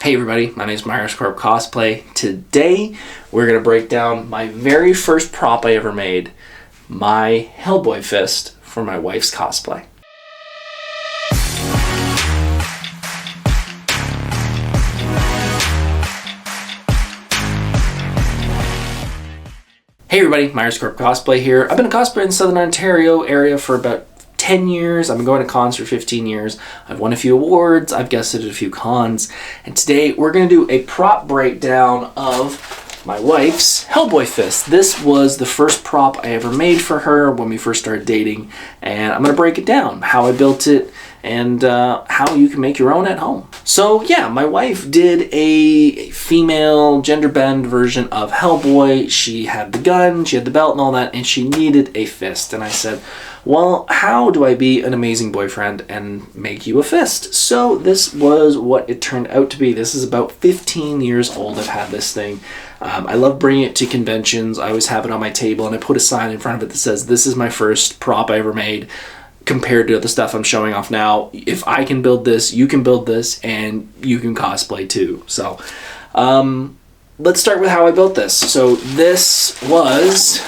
Hey everybody, my name is Myers Corp Cosplay. Today we're going to break down my very first prop I ever made, my Hellboy Fist for my wife's cosplay. Hey everybody, Myers Corp Cosplay here. I've been a cosplayer in the Southern Ontario area for about 10 years. I've been going to cons for 15 years. I've won a few awards. I've guested at a few cons. And today we're going to do a prop breakdown of my wife's Hellboy Fist. This was the first prop I ever made for her when we first started dating. And I'm going to break it down, how I built it, and how you can make your own at home. So yeah, my wife did a female gender bend version of Hellboy. She had the gun, she had the belt and all that, and she needed a fist. And I said, well, how do I be an amazing boyfriend and make you a fist? So this was what it turned out to be. This is about 15 years old. I've had this thing. I love bringing it to conventions. I always have it on my table, and I put a sign in front of it that says, this is my first prop I ever made. Compared to the stuff I'm showing off now, if I can build this, you can build this, and you can cosplay too. So let's start with how I built this. So this was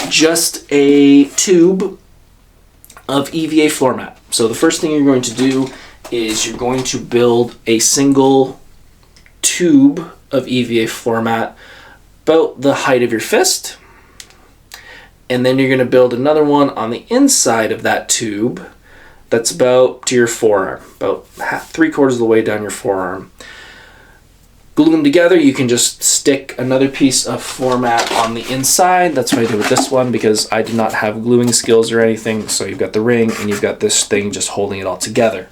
just a tube of EVA floor mat. So the first thing you're going to do is you're going to build a single tube of EVA floor mat about the height of your fist. And then you're going to build another one on the inside of that tube that's about to your forearm, about 3/4 of the way down your forearm. Glue them together. You can just stick another piece of floor mat on the inside. That's what I did with this one because I did not have gluing skills or anything. So you've got the ring and you've got this thing just holding it all together.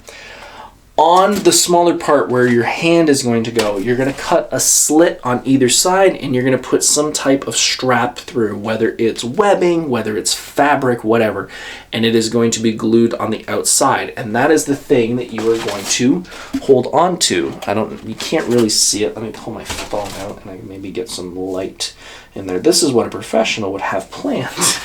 On the smaller part where your hand is going to go, you're going to cut a slit on either side and you're going to put some type of strap through, whether it's webbing, whether it's fabric, whatever, and it is going to be glued on the outside. And that is the thing that you are going to hold on to. You can't really see it. Let me pull my phone out and I can maybe get some light in there. This is what a professional would have planned.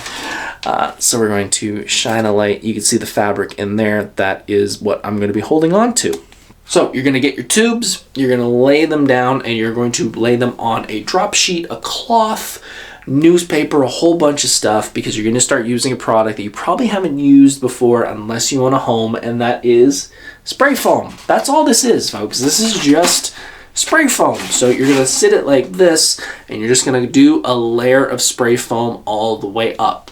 So we're going to shine a light. You can see the fabric in there. That is what I'm going to be holding on to. So you're going to get your tubes, you're going to lay them down, and you're going to lay them on a drop sheet, a cloth, newspaper, a whole bunch of stuff, because you're going to start using a product that you probably haven't used before unless you own a home, and that is spray foam. That's all this is, folks. This is just spray foam. So you're going to sit it like this, and you're just going to do a layer of spray foam all the way up.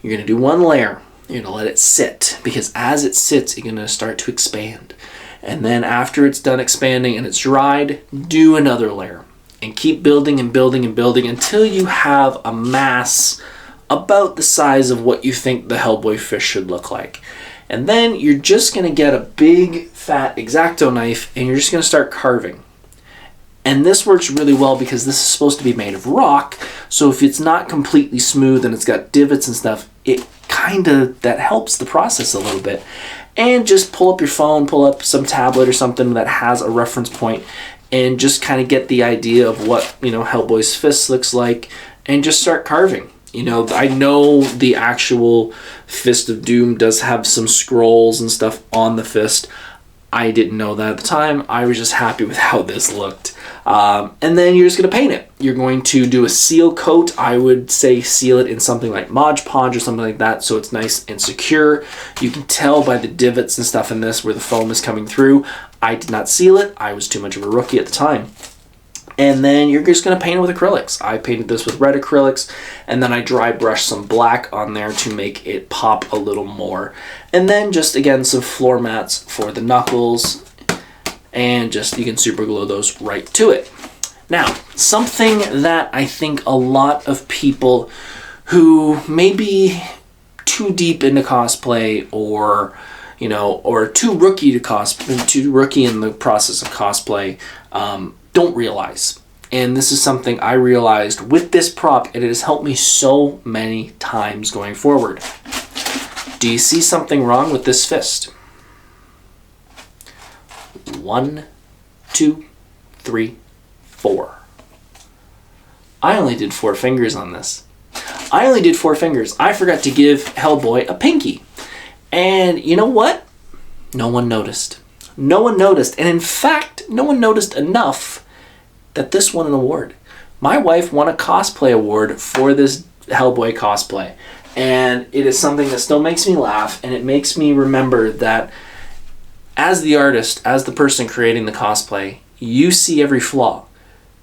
You're going to do one layer. You're going to let it sit, because as it sits, you're going to start to expand. And then after it's done expanding and it's dried, do another layer. And keep building and building and building until you have a mass about the size of what you think the Hellboy fish should look like. And then you're just going to get a big, fat X-Acto knife, and you're just going to start carving. And this works really well because this is supposed to be made of rock, so if it's not completely smooth and it's got divots and stuff, that helps the process a little bit. And just pull up your phone, pull up some tablet or something that has a reference point, and just kind of get the idea of what, Hellboy's fist looks like, and just start carving. I know the actual Fist of Doom does have some scrolls and stuff on the fist. I didn't know that at the time. I was just happy with how this looked. And then you're just going to paint it. You're going to do a seal coat. I would say seal it in something like Mod Podge or something like that so it's nice and secure. You can tell by the divots and stuff in this where the foam is coming through. I did not seal it. I was too much of a rookie at the time. And then you're just going to paint it with acrylics. I painted this with red acrylics, and then I dry brushed some black on there to make it pop a little more. And then just, again, some floor mats for the knuckles, and just you can super glue those right to it. Now, something that I think a lot of people who may be too deep into cosplay or too rookie in the process of cosplay, don't realize. And this is something I realized with this prop, and it has helped me so many times going forward. Do you see something wrong with this fist? 1, 2, 3, 4. I only did 4 fingers on this. I forgot to give Hellboy a pinky. And you know what? No one noticed. No one noticed. And in fact, no one noticed enough that this won an award. My wife won a cosplay award for this Hellboy cosplay. And it is something that still makes me laugh, and it makes me remember that as the artist, as the person creating the cosplay, you see every flaw.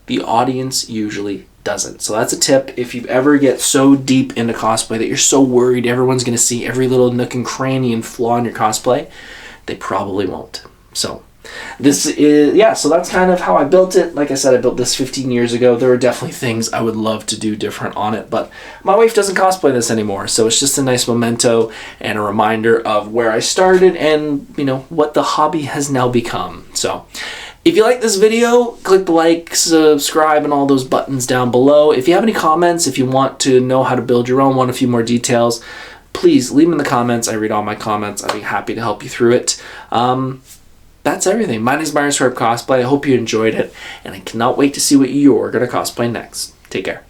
The audience usually doesn't. So that's a tip. If you ever get so deep into cosplay that you're so worried everyone's going to see every little nook and cranny and flaw in your cosplay, they probably won't. So this is, yeah, so that's kind of how I built it. Like I said, I built this 15 years ago. There are definitely things I would love to do different on it, but my wife doesn't cosplay this anymore. So it's just a nice memento and a reminder of where I started and, you know, what the hobby has now become. So if you like this video, click the like, subscribe, and all those buttons down below. If you have any comments, if you want to know how to build your own, want a few more details, please leave them in the comments. I read all my comments. I'd be happy to help you through it. That's everything. My name is Corp Cosplay. I hope you enjoyed it, and I cannot wait to see what you're going to cosplay next. Take care.